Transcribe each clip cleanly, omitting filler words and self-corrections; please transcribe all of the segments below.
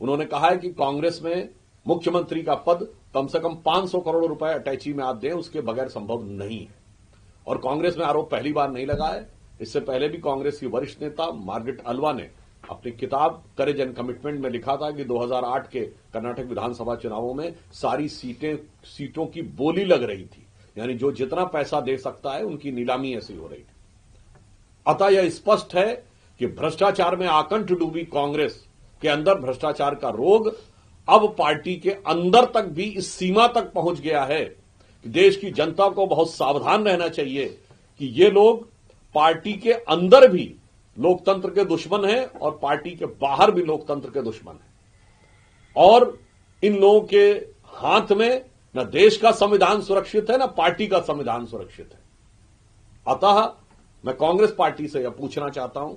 उन्होंने कहा है कि कांग्रेस में मुख्यमंत्री का पद कम से कम 500 करोड़ रुपए अटैची में आप दें, उसके बगैर संभव नहीं है। और कांग्रेस में आरोप पहली बार नहीं लगा है। इससे पहले भी कांग्रेस की वरिष्ठ नेता मार्गरेट अल्वा ने अपनी किताब करेज एंड कमिटमेंट में लिखा था कि 2008 के कर्नाटक विधानसभा चुनावों में सारी सीटों की बोली लग रही थी, यानी जो जितना पैसा दे सकता है उनकी नीलामी ऐसी हो रही थी। अतः यह स्पष्ट है कि भ्रष्टाचार में आकंठ डूबी कांग्रेस के अंदर भ्रष्टाचार का रोग अब पार्टी के अंदर तक भी इस सीमा तक पहुंच गया है कि देश की जनता को बहुत सावधान रहना चाहिए कि ये लोग पार्टी के अंदर भी लोकतंत्र के दुश्मन हैं और पार्टी के बाहर भी लोकतंत्र के दुश्मन हैं। और इन लोगों के हाथ में न देश का संविधान सुरक्षित है, न पार्टी का संविधान सुरक्षित है। अतः मैं कांग्रेस पार्टी से यह पूछना चाहता हूं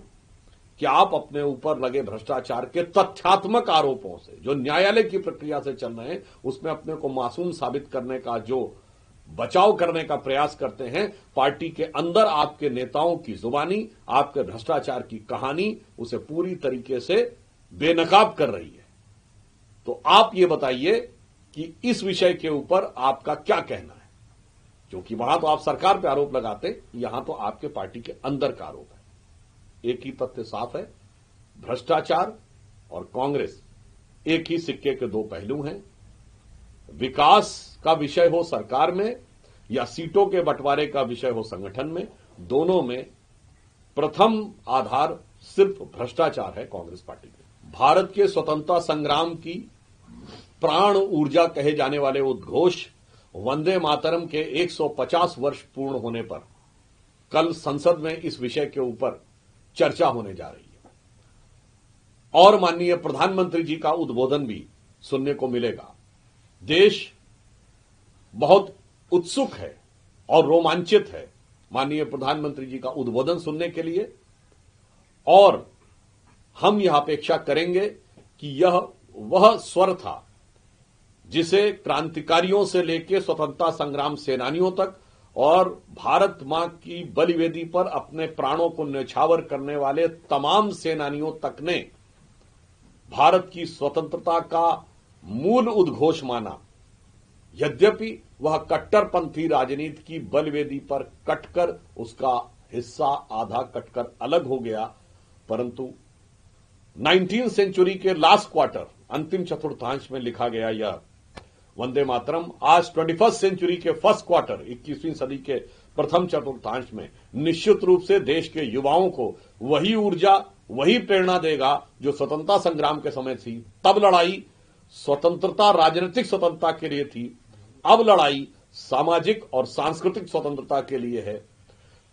कि आप अपने ऊपर लगे भ्रष्टाचार के तथ्यात्मक आरोपों से, जो न्यायालय की प्रक्रिया से चल रहे हैं, उसमें अपने को मासूम साबित करने का जो बचाव करने का प्रयास करते हैं, पार्टी के अंदर आपके नेताओं की जुबानी, आपके भ्रष्टाचार की कहानी उसे पूरी तरीके से बेनकाब कर रही है। तो आप ये बताइए कि इस विषय के ऊपर आपका क्या कहना है, क्योंकि वहां तो आप सरकार पे आरोप लगाते, यहां तो आपके पार्टी के अंदर का आरोप है। एक ही तथ्य साफ है, भ्रष्टाचार और कांग्रेस एक ही सिक्के के दो पहलू हैं। विकास का विषय हो सरकार में या सीटों के बंटवारे का विषय हो संगठन में, दोनों में प्रथम आधार सिर्फ भ्रष्टाचार है कांग्रेस पार्टी के। भारत के स्वतंत्रता संग्राम की प्राण ऊर्जा कहे जाने वाले उद्घोष वंदे मातरम के 150 वर्ष पूर्ण होने पर कल संसद में इस विषय के ऊपर चर्चा होने जा रही है और माननीय प्रधानमंत्री जी का उद्बोधन भी सुनने को मिलेगा। देश बहुत उत्सुक है और रोमांचित है माननीय प्रधानमंत्री जी का उद्बोधन सुनने के लिए, और हम यह अपेक्षा करेंगे कि यह वह स्वर था जिसे क्रांतिकारियों से लेकर स्वतंत्रता संग्राम सेनानियों तक और भारत मां की बलिवेदी पर अपने प्राणों को न्यौछावर करने वाले तमाम सेनानियों तक ने भारत की स्वतंत्रता का मूल उद्घोष माना। यद्यपि वह कट्टरपंथी राजनीति की बलिवेदी पर कटकर उसका हिस्सा आधा कटकर अलग हो गया, परंतु 19वीं सेंचुरी के लास्ट क्वार्टर, अंतिम चतुर्थांश में लिखा गया यह वंदे मातरम आज 21st सेंचुरी के फर्स्ट क्वार्टर, 21वीं सदी के प्रथम चतुर्थांश में निश्चित रूप से देश के युवाओं को वही ऊर्जा, वही प्रेरणा देगा जो स्वतंत्रता संग्राम के समय थी। तब लड़ाई स्वतंत्रता, राजनीतिक स्वतंत्रता के लिए थी, अब लड़ाई सामाजिक और सांस्कृतिक स्वतंत्रता के लिए है।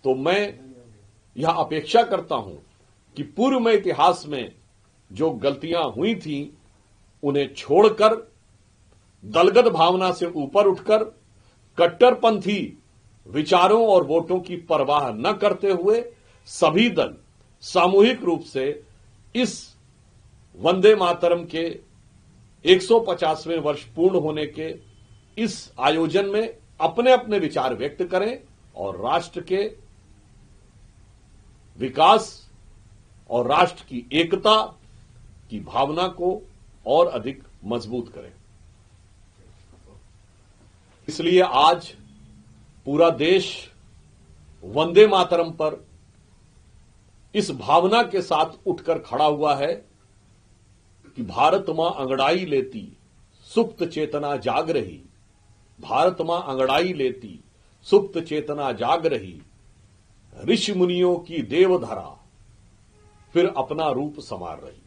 तो मैं यह अपेक्षा करता हूं कि पूर्व में इतिहास में जो गलतियां हुई थी उन्हें छोड़कर, दलगत भावना से ऊपर उठकर, कट्टरपंथी विचारों और वोटों की परवाह न करते हुए सभी दल सामूहिक रूप से इस वंदे मातरम के 150वें वर्ष पूर्ण होने के इस आयोजन में अपने अपने विचार व्यक्त करें और राष्ट्र के विकास और राष्ट्र की एकता की भावना को और अधिक मजबूत करें। इसलिए आज पूरा देश वंदे मातरम पर इस भावना के साथ उठकर खड़ा हुआ है कि भारत मां अंगड़ाई लेती सुप्त चेतना जाग रही, भारत मां अंगड़ाई लेती सुप्त चेतना जाग रही, ऋषि मुनियों की देवधरा फिर अपना रूप संवार रही।